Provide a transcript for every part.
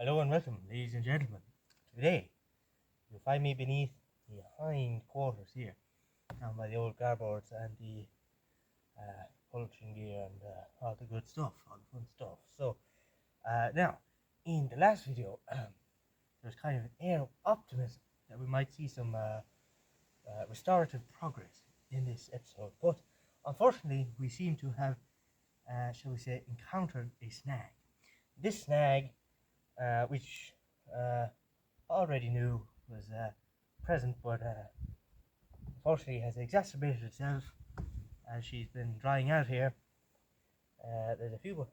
Hello and welcome, ladies and gentlemen. Today, you'll find me beneath the hind quarters here, down by the old garboards and the polishing gear and all the good stuff, all the fun stuff. So, now, in the last video, there's kind of an air of optimism that we might see some restorative progress in this episode, but unfortunately, we seem to have, shall we say, encountered a snag. This snag, which already knew was present, but unfortunately has exacerbated itself as she's been drying out here. There's a few of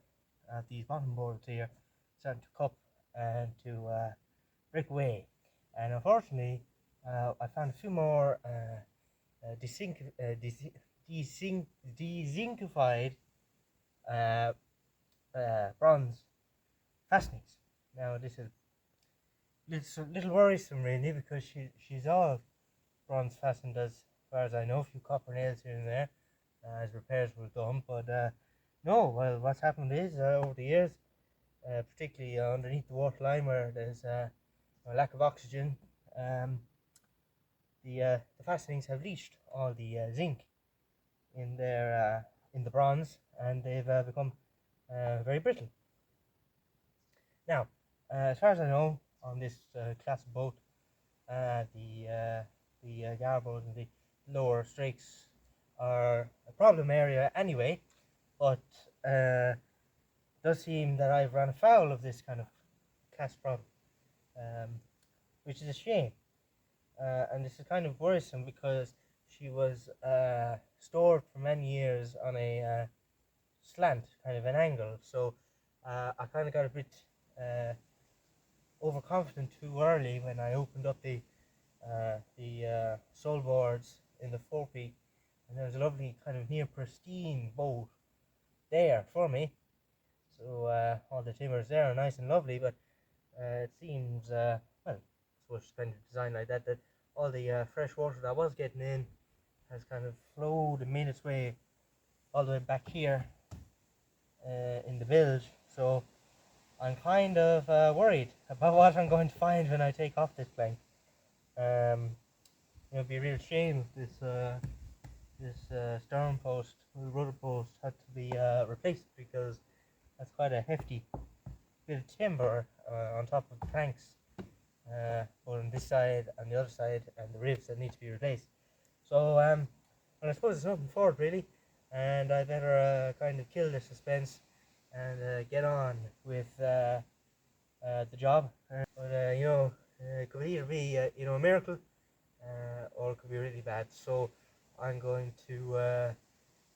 these bottom boards here starting to cup and to break away, and unfortunately I found a few more dezinkified bronze fastenings. Now this is a little worrisome really, because she's all bronze fastened as far as I know, a few copper nails here and there as repairs were done, but no, well, what's happened is over the years, particularly underneath the waterline where there's a lack of oxygen, the fastenings have leached all the zinc in their in the bronze, and they've become very brittle. Now, as far as I know, on this class of boat, the garboard and the lower strakes are a problem area anyway, but it does seem that I've run afoul of this kind of class problem, which is a shame, and this is kind of worrisome because she was stored for many years on a slant, kind of an angle, so I kind of got a bit overconfident too early when I opened up the sole boards in the forepeak, and there was a lovely kind of near pristine boat there for me. So all the timbers there are nice and lovely, but it seems well, it's kind of designed like that, that all the fresh water that was getting in has kind of flowed and made its way all the way back here in the bilge. So I'm kind of worried about what I'm going to find when I take off this plank. It'd be a real shame if this stern post, rudder post, had to be replaced, because that's quite a hefty bit of timber on top of the planks, both on this side and the other side, and the ribs that need to be replaced. So well, I suppose there's nothing for it really, and I better kind of kill the suspense and get on with the job. But you know, it could either be you know, a miracle, or it could be really bad. So I'm going to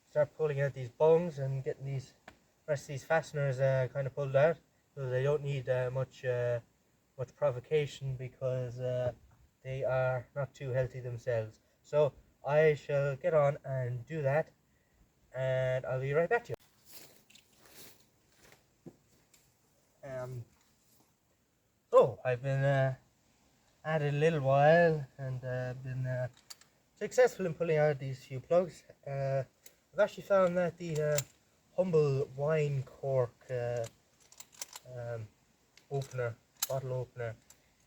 start pulling out these bungs and getting these rest of these fasteners kind of pulled out, so they don't need much provocation, because they are not too healthy themselves. So I shall get on and do that, and I'll be right back to you. So I've been at it a little while, and been successful in pulling out these few plugs. I've actually found that the humble wine cork bottle opener,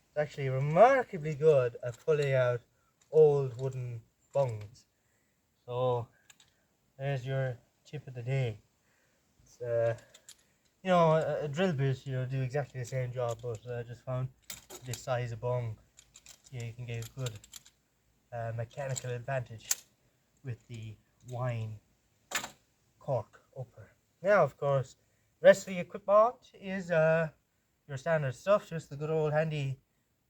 is actually remarkably good at pulling out old wooden bungs. So there's your tip of the day. It's you know, a drill bit, you know, do exactly the same job, but I just found this size of bung, yeah, you can get a good mechanical advantage with the wine cork opener. Now, of course, the rest of the equipment is your standard stuff, just the good old handy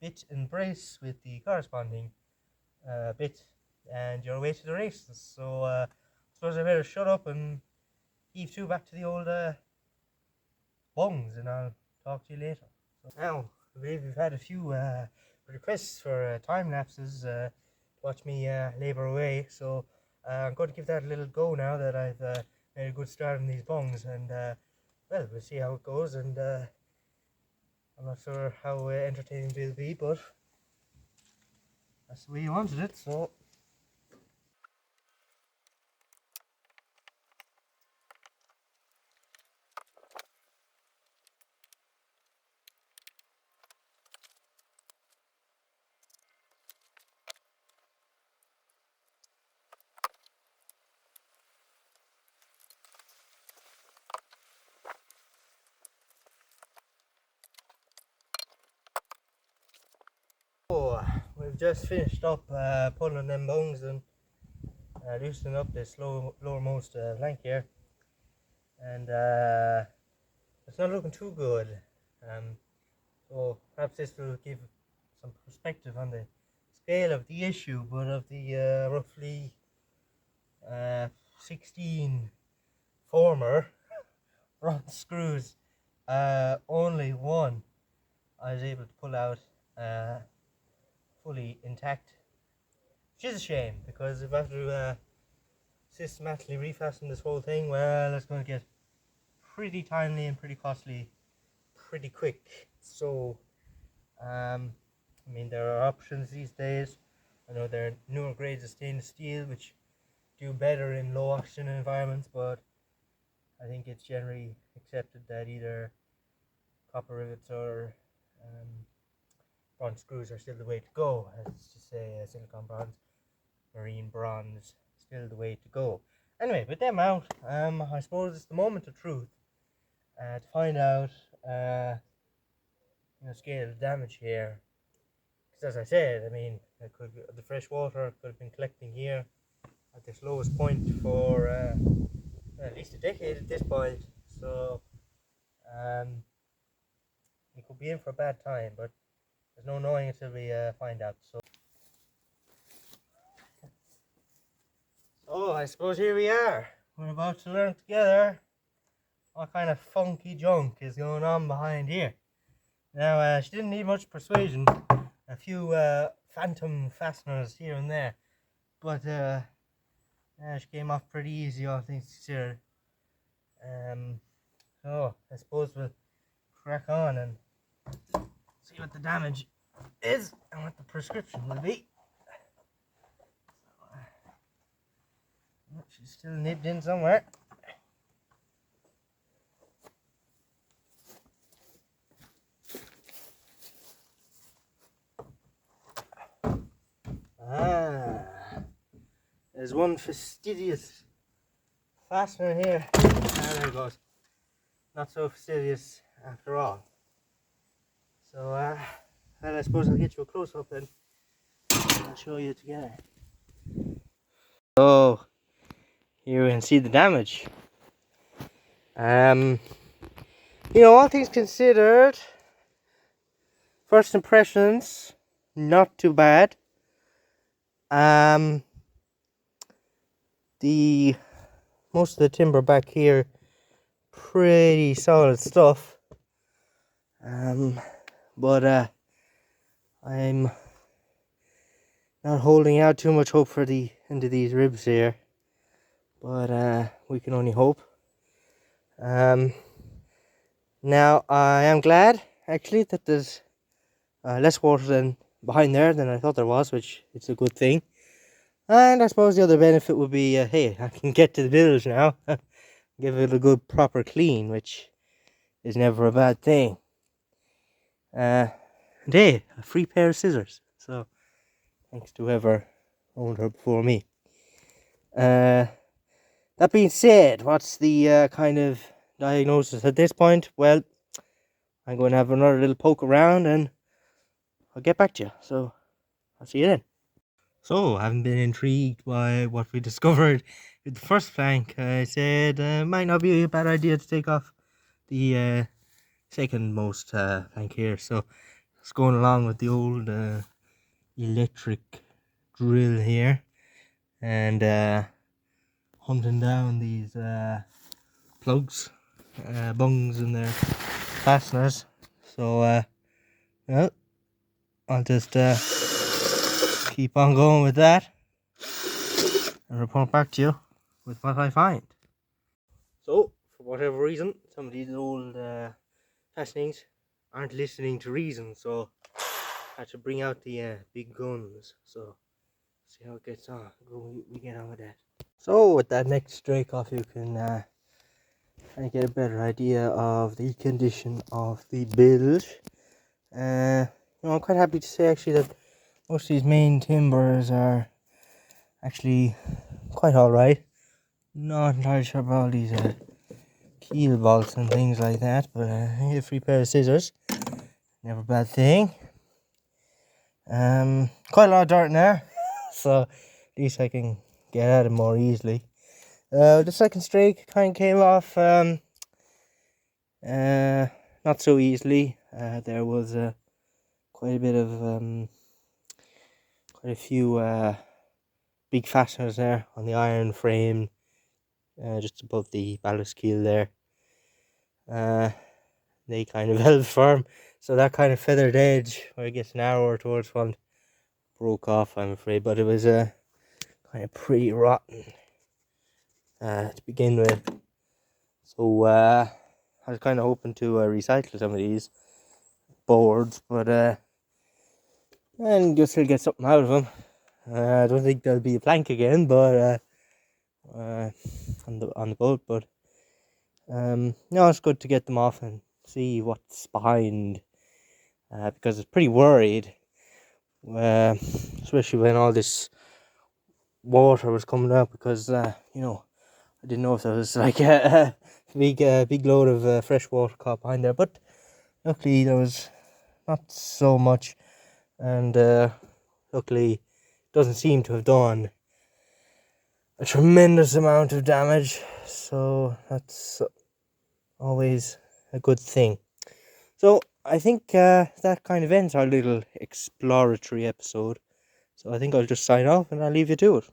bit and brace with the corresponding bit, and you're away to the races. So I suppose I better shut up and heave to back to the old bungs, and I'll talk to you later. So now, I believe we've had a few requests for time lapses to watch me labour away, so I'm going to give that a little go now that I've made a good start on these bungs, and well, we'll see how it goes, and I'm not sure how entertaining it will be, but that's the way you wanted it, so. just finished up pulling them bungs and loosening up this lowermost flank here, and it's not looking too good. So perhaps this will give some perspective on the scale of the issue, but of the roughly 16 former front screws, only one I was able to pull out fully intact, which is a shame, because if I have to systematically refasten this whole thing, well, it's going to get pretty timely and pretty costly pretty quick. So I mean, there are options these days. I know there are newer grades of stainless steel which do better in low oxygen environments, but I think it's generally accepted that either copper rivets or bronze screws are still the way to go. As to say, silicon bronze, marine bronze, still the way to go. Anyway, with them out, I suppose it's the moment of truth to find out scale of damage here. Because as I said, I mean, the fresh water could have been collecting here at this lowest point for at least a decade at this point. So we could be in for a bad time, but there's no knowing until we find out. So I suppose here we are. We're about to learn together what kind of funky junk is going on behind here. Now, she didn't need much persuasion. A few phantom fasteners here and there, but she came off pretty easy, all things considered. So I suppose we'll crack on and see what the damage is and what the prescription will be. She's still nibbed in somewhere. There's one fastidious fastener here. There it goes. Not so fastidious after all. So, well, I suppose I'll get you a close-up then. I'll show you together. So, here we can see the damage. All things considered, first impressions, not too bad. Most of the timber back here, pretty solid stuff. But I'm not holding out too much hope for into these ribs here. But we can only hope. Now I am glad actually that there's less water than behind there than I thought there was, which is a good thing. And I suppose the other benefit would be, hey, I can get to the bilge now, give it a good proper clean, which is never a bad thing. And hey, a free pair of scissors, so thanks to whoever owned her before me. That being said, what's the kind of diagnosis at this point? Well, I'm going to have another little poke around and I'll get back to you. So, I'll see you then. So, having been intrigued by what we discovered with the first flank, I said it might not be a bad idea to take off the second most flank here. So, it's going along with the old electric drill here and hunting down these plugs, bungs and their fasteners. So, well, I'll just keep on going with that and report back to you with what I find. So, for whatever reason, some of these old fastenings aren't listening to reason, so I had to bring out the big guns. So, see how it gets on. We get on with that. So, with that next strike off, you can kind of get a better idea of the condition of the bilge. I'm quite happy to say actually that most of these main timbers are actually quite alright. Not entirely sure about all these keel bolts and things like that, but I need a free pair of scissors. Never a bad thing. Quite a lot of dirt in there, so at least I can get at it more easily. The second streak kind of came off not so easily. There was quite a bit of quite a few big fasteners there on the iron frame, just above the ballast keel there. They kind of held firm, so that kind of feathered edge where it gets narrower towards front broke off, I'm afraid, but it was kind of pretty rotten to begin with. So I was kind of hoping to recycle some of these boards, but and just to get something out of them. I don't think there'll be a plank again, but on the boat. But no, it's good to get them off and see what's behind, because I was pretty worried, especially when all this water was coming out, because I didn't know if there was like a big load of fresh water caught behind there, but luckily there was not so much, and luckily it doesn't seem to have done a tremendous amount of damage, so that's always a good thing. So I think that kind of ends our little exploratory episode, so I think I'll just sign off and I'll leave you to it.